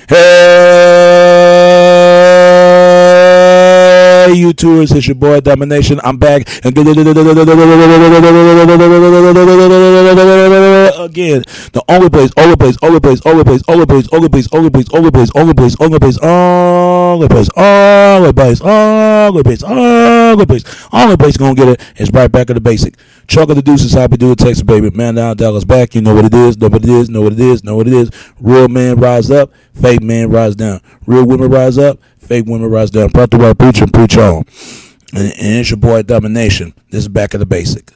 Hey, YouTubers, it's your boy Domination. I'm back again. The only place, only place gonna get it is right back at the basic. Chuck of the Deuces, happy do it, Texas baby. Man down, Dallas back. You know what it is, know what it is, know what it is, know what it is. Real man rise up, fake man rise down. Real women rise up, fake women rise down. Proud to white preach and preach on. And it's your boy Domination. This is back at the basic.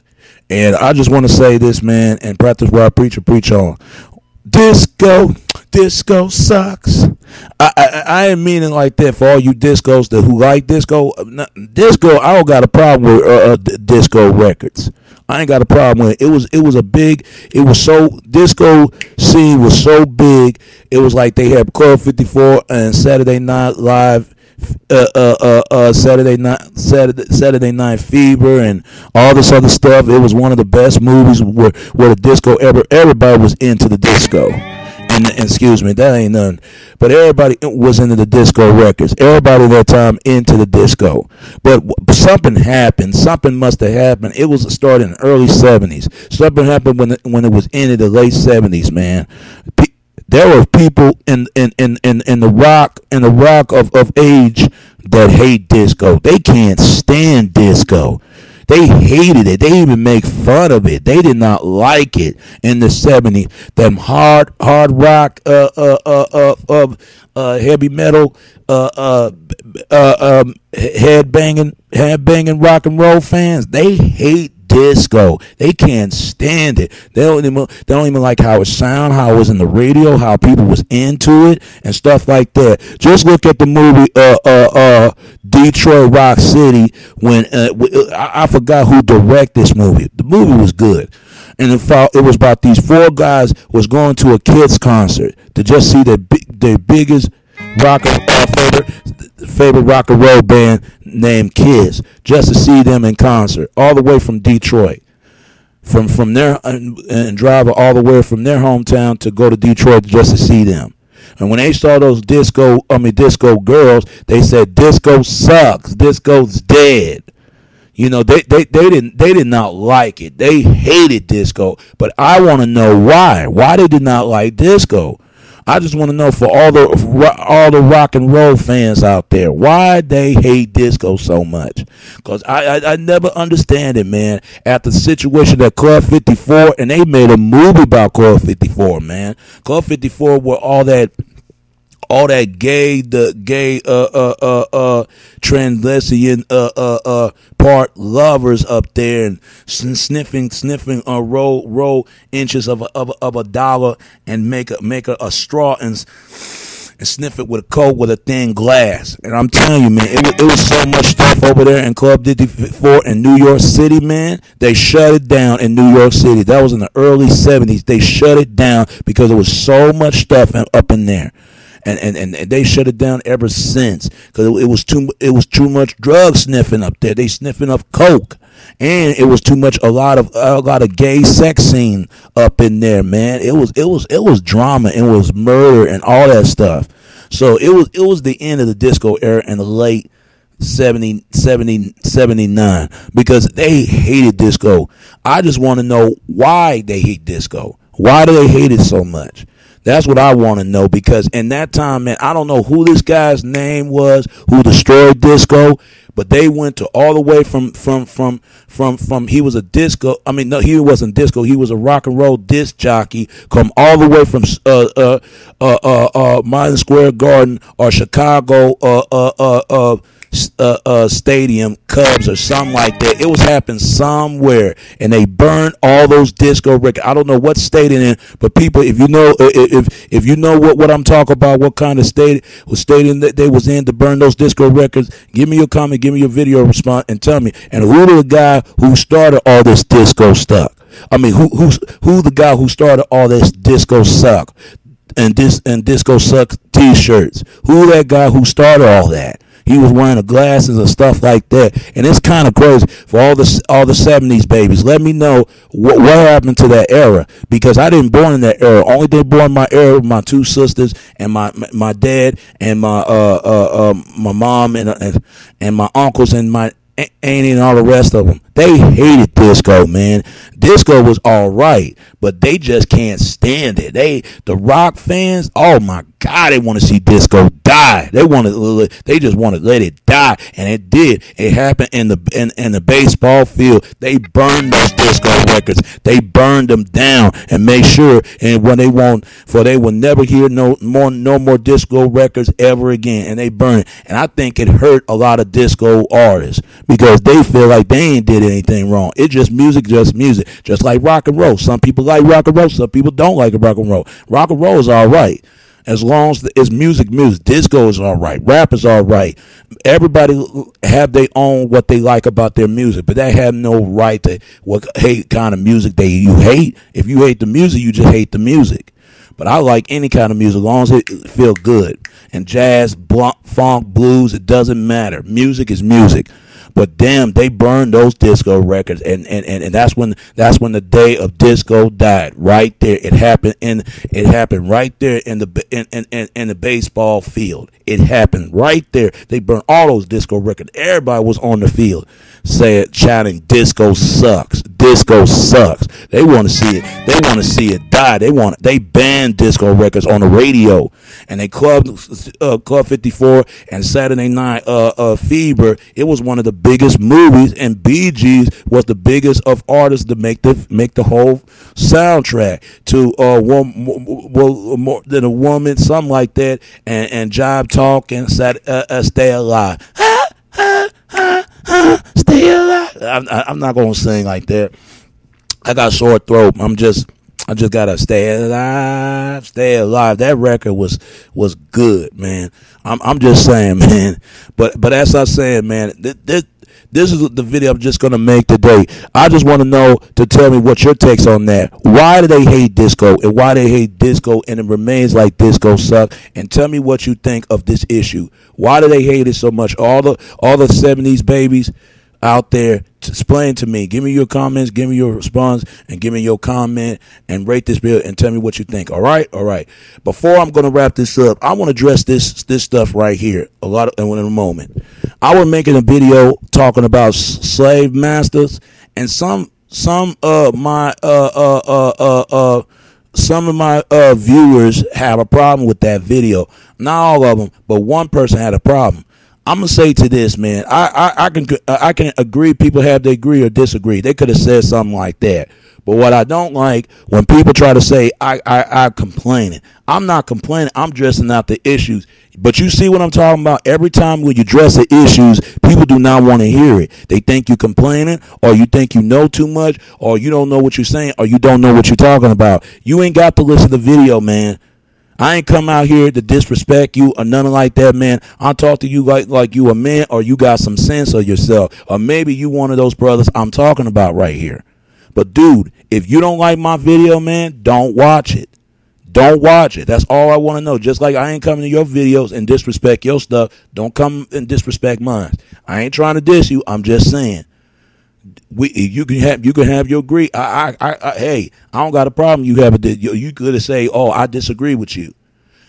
And I just want to say this, man, and practice where I preach and preach on. Disco sucks. I ain't meaning like that for all you discos that who like disco. Disco, I don't got a problem with disco records. I ain't got a problem with it. Disco scene was so big. It was like they had Club 54 and Saturday Night Live. Saturday Night Fever and all this other stuff. It was one of the best movies where the disco everybody was into the disco. And excuse me, that ain't none. But everybody was into the disco records. Everybody at that time into the disco. But something happened. Something must have happened. It was started in the early 70s. Something happened when it was into the late 70s, man. There were people in the rock of age that hate disco. They can't stand disco. They hated it. They even make fun of it. They did not like it in the 70s. Them hard rock, heavy metal, head banging rock and roll fans. They hate disco. They can't stand it. They don't even like how it sound, how it was in the radio, how people was into it and stuff like that. Just look at the movie Detroit Rock City when I forgot who directed this movie. The movie was good. And it was about these four guys was going to a kids concert to just see their biggest favorite rock and roll band named Kiss, just to see them in concert, all the way from Detroit, from there and drive all the way from their hometown to go to Detroit just to see them. And when they saw those disco girls, they said disco sucks, disco's dead. You know, they did not like it. They hated disco. But I want to know why. Why they did not like disco. I just want to know for all the rock and roll fans out there, why they hate disco so much. Because I never understand it, man. After the situation at Club 54, and they made a movie about Club 54, man. Club 54 were all that gay transvestite part lovers up there and sniffing roll inches of a dollar and make a straw and sniff it with a coke with a thin glass. And I'm telling you, man, it was so much stuff over there in Club 54 in New York City, man. They shut it down in New York City. That was in the early 70s. They shut it down because there was so much stuff up in there. And they shut it down ever since because it was too much drug sniffing up there. They sniffing up coke, and it was a lot of gay sex scene up in there, man. It was drama, it was murder and all that stuff. So it was the end of the disco era in the late 79 because they hated disco. I just want to know why they hate disco. Why do they hate it so much? That's what I want to know, because in that time, man, I don't know who this guy's name was, who destroyed disco, but they went to all the way from he was a disco. I mean, no, he wasn't disco. He was a rock and roll disc jockey. Come all the way from Madison Square Garden or Chicago stadium, Cubs or something like that. It was happening somewhere, and they burned all those disco records. I don't know what state it in, but people, if you know what I'm talking about, what kind of state that they was in to burn those disco records, give me your comment, give me your video response, and tell me. And who the guy who started all this disco stuff? I mean, who the guy who started all this disco suck and disco suck T-shirts? Who that guy who started all that? He was wearing the glasses and stuff like that. And it's kind of crazy for all the '70s babies. Let me know what happened to that era, because I didn't born in that era. Only they born in my era with my two sisters and my dad and my mom and my uncles and my auntie and all the rest of them. They hated disco, man. Disco was all right, but they just can't stand it. The rock fans, oh my God, they want to see disco die. They just want to let it die, and it did. It happened in the baseball field. They burned those disco records. They burned them down and made sure, and when they will never hear no more disco records ever again. And they burned it, and I think it hurt a lot of disco artists because they feel like they ain't did anything wrong. It's just music, just like rock and roll. Some people like rock and roll, some people don't like rock and roll. Rock and roll is all right as long as it's music. Disco is all right, rap is all right. Everybody have their own what they like about their music, but they have no right to hate kind of music you hate. If you hate the music, you just hate the music. But I like any kind of music as long as it feel good. And jazz, funk, blues, it doesn't matter. Music is music. But damn, they burned those disco records, and that's when the day of disco died. Right there, it happened right there in the baseball field. It happened right there. They burned all those disco records. Everybody was on the field, shouting, "Disco sucks! Disco sucks!" They want to see it. They want to see it die. They banned disco records on the radio, and they Club 54 and Saturday Night Fever. It was one of the biggest movies, and Bee Gees was the biggest of artists to make the whole soundtrack to more than a woman, something like that, and Jive Talk and Stay Alive. Stay alive. I'm not gonna sing like that. I got a sore throat. I just gotta stay alive, stay alive. That record was good, man. I'm just saying, man. But as I said, man, this is the video I'm just going to make today. I just want to know to tell me what your takes on that. Why do they hate disco, and why they hate disco, and it remains like disco sucks? And tell me what you think of this issue. Why do they hate it so much? All the 70s babies out there, explain to me. Give me your comments, give me your response, and give me your comment, and rate this video and tell me what you think. All right. Before I'm going to wrap this up, I want to address this stuff right here in a moment. I was making a video talking about slave masters, and some of my viewers have a problem with that video. Not all of them, but one person had a problem. I'm gonna say to this, man. I can agree. People have to agree or disagree. They could have said something like that. But what I don't like when people try to say I complaining. I'm not complaining. I'm dressing out the issues. But you see what I'm talking about? Every time when you dress the issues, people do not want to hear it. They think you're complaining, or you think you know too much, or you don't know what you're saying, or you don't know what you're talking about. You ain't got to listen to the video, man. I ain't come out here to disrespect you or nothing like that, man. I'll talk to you like you a man, or you got some sense of yourself. Or maybe you one of those brothers I'm talking about right here. But, dude, if you don't like my video, man, don't watch it. Don't watch it. That's all I want to know. Just like I ain't coming to your videos and disrespect your stuff, don't come and disrespect mine. I ain't trying to diss you. I'm just saying. You can have your agree. Hey, I don't got a problem. You could say, oh, I disagree with you,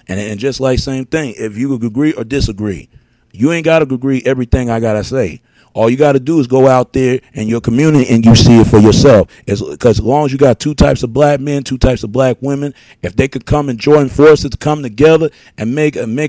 and just like same thing. If you could agree or disagree, you ain't got to agree everything I gotta say. All you got to do is go out there in your community and you see it for yourself. Because as long as you got two types of black men, two types of black women, if they could come and join forces to come together and make money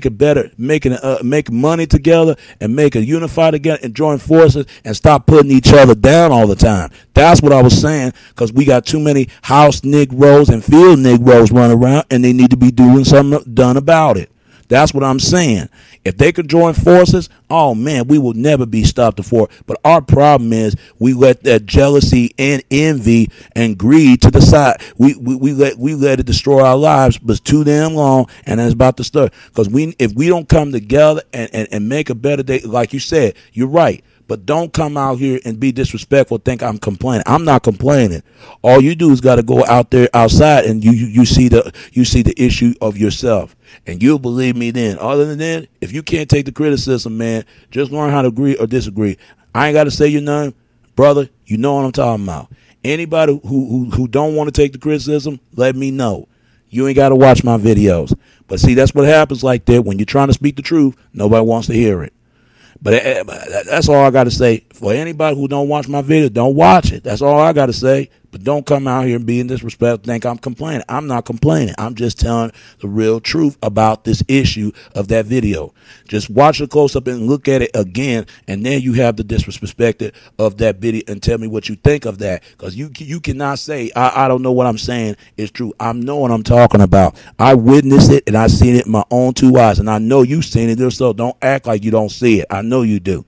together and make a unify together and join forces and stop putting each other down all the time. That's what I was saying, because we got too many house Negroes and field Negroes running around, and they need to be doing something done about it. That's what I'm saying. If they could join forces, oh man, we will never be stopped before. But our problem is we let that jealousy and envy and greed to the side. We let it destroy our lives, but it's too damn long, and it's about to start. Because if we don't come together and make a better day, like you said, you're right. But don't come out here and be disrespectful. Think I'm complaining. I'm not complaining. All you do is got to go out there outside and you see the issue of yourself, and you'll believe me then. Other than that, if you can't take the criticism, man, just learn how to agree or disagree. I ain't got to say your name, brother. You know what I'm talking about. Anybody who don't want to take the criticism, let me know. You ain't got to watch my videos. But see, that's what happens like that. When you're trying to speak the truth, nobody wants to hear it. But that's all I got to say. For anybody who don't watch my video, don't watch it. That's all I got to say. But don't come out here and be in disrespect, think I'm complaining. I'm not complaining. I'm just telling the real truth about this issue of that video. Just watch it close up and look at it again, and then you have the disrespect of that video and tell me what you think of that. Because you cannot say, I don't know what I'm saying is true. I know what I'm talking about. I witnessed it, and I seen it in my own 2 eyes, and I know you've seen it yourself. Don't act like you don't see it. I know you do.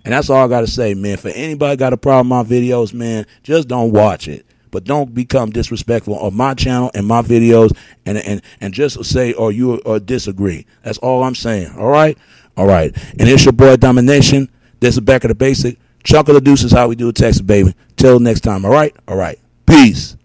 And that's all I got to say, man. For anybody got a problem with my videos, man, just don't watch it. But don't become disrespectful of my channel and my videos and just say or disagree. That's all I'm saying. All right? All right. And it's your boy Domination. This is Back of the Basic. Chunk of the Deuce is how we do it, Texas, baby. Till next time. All right? All right. Peace.